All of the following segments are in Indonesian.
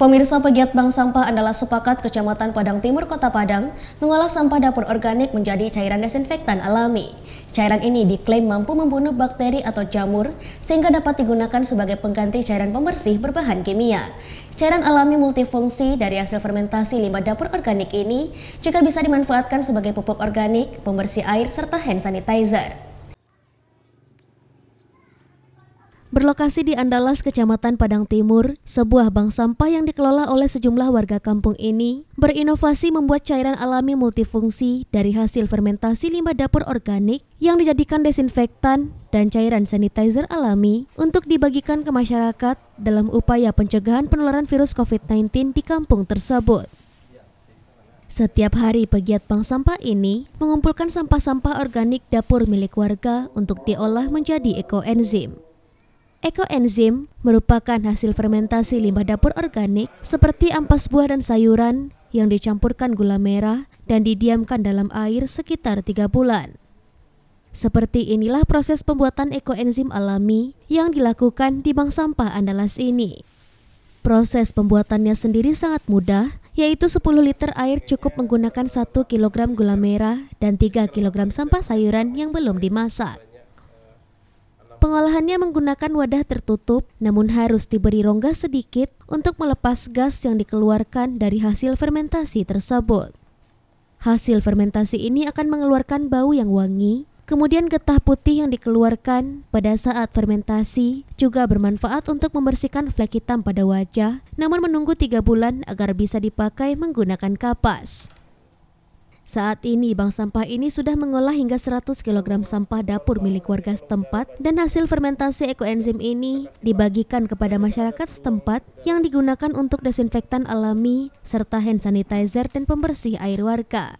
Pemirsa, pegiat bank sampah adalah sepakat Kecamatan Padang Timur, Kota Padang mengolah sampah dapur organik menjadi cairan desinfektan alami. Cairan ini diklaim mampu membunuh bakteri atau jamur sehingga dapat digunakan sebagai pengganti cairan pembersih berbahan kimia. Cairan alami multifungsi dari hasil fermentasi limbah dapur organik ini juga bisa dimanfaatkan sebagai pupuk organik, pembersih air, serta hand sanitizer. Berlokasi di Andalas, Kecamatan Padang Timur, sebuah bank sampah yang dikelola oleh sejumlah warga kampung ini berinovasi membuat cairan alami multifungsi dari hasil fermentasi limbah dapur organik yang dijadikan desinfektan dan cairan sanitizer alami untuk dibagikan ke masyarakat dalam upaya pencegahan penularan virus COVID-19 di kampung tersebut. Setiap hari pegiat bank sampah ini mengumpulkan sampah-sampah organik dapur milik warga untuk diolah menjadi ekoenzim. Ekoenzim merupakan hasil fermentasi limbah dapur organik seperti ampas buah dan sayuran yang dicampurkan gula merah dan didiamkan dalam air sekitar 3 bulan. Seperti inilah proses pembuatan ekoenzim alami yang dilakukan di bank sampah Andalas ini. Proses pembuatannya sendiri sangat mudah, yaitu 10 liter air cukup menggunakan 1 kg gula merah dan 3 kg sampah sayuran yang belum dimasak. Pengolahannya menggunakan wadah tertutup, namun harus diberi rongga sedikit untuk melepas gas yang dikeluarkan dari hasil fermentasi tersebut. Hasil fermentasi ini akan mengeluarkan bau yang wangi, kemudian getah putih yang dikeluarkan pada saat fermentasi juga bermanfaat untuk membersihkan flek hitam pada wajah, namun menunggu 3 bulan agar bisa dipakai menggunakan kapas. Saat ini, bank sampah ini sudah mengolah hingga 100 kg sampah dapur milik warga setempat dan hasil fermentasi ekoenzim ini dibagikan kepada masyarakat setempat yang digunakan untuk desinfektan alami serta hand sanitizer dan pembersih air warga.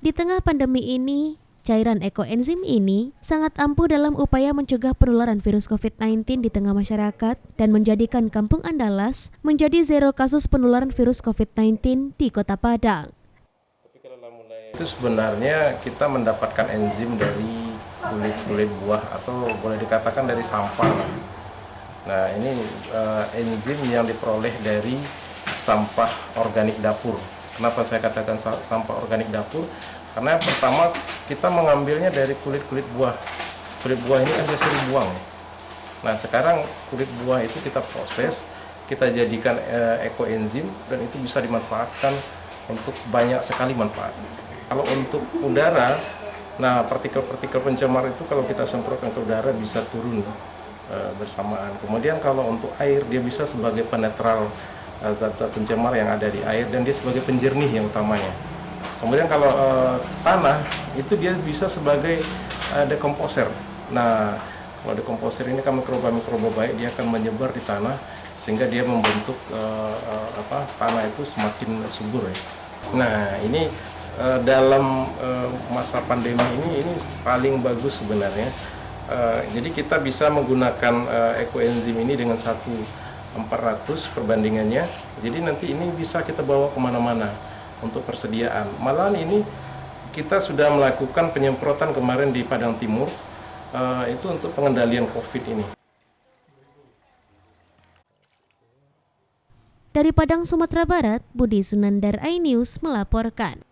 Di tengah pandemi ini, cairan ekoenzim ini sangat ampuh dalam upaya mencegah penularan virus COVID-19 di tengah masyarakat dan menjadikan Kampung Andalas menjadi zero kasus penularan virus COVID-19 di Kota Padang. Itu sebenarnya kita mendapatkan enzim dari kulit buah atau boleh dikatakan dari sampah. Nah, ini enzim yang diperoleh dari sampah organik dapur. Kenapa saya katakan sampah organik dapur? Karena pertama kita mengambilnya dari kulit buah. Kulit buah ini kan biasa dibuang. Nah, sekarang kulit buah itu kita proses, kita jadikan ekoenzim dan itu bisa dimanfaatkan untuk banyak sekali manfaat. Kalau untuk udara, nah partikel-partikel pencemar itu kalau kita semprotkan ke udara bisa turun bersamaan. Kemudian kalau untuk air, dia bisa sebagai penetral zat-zat pencemar yang ada di air dan dia sebagai penjernih yang utamanya. Kemudian kalau tanah, itu dia bisa sebagai dekomposer. Nah, kalau dekomposer ini kan mikroba baik, dia akan menyebar di tanah sehingga dia membentuk tanah itu semakin subur ya. Nah, ini dalam masa pandemi ini paling bagus sebenarnya. Jadi kita bisa menggunakan ekoenzim ini dengan 1/400 perbandingannya. Jadi nanti ini bisa kita bawa kemana-mana untuk persediaan. Malahan ini kita sudah melakukan penyemprotan kemarin di Padang Timur, itu untuk pengendalian COVID ini. Dari Padang, Sumatera Barat, Budi Sunandar, iNews melaporkan.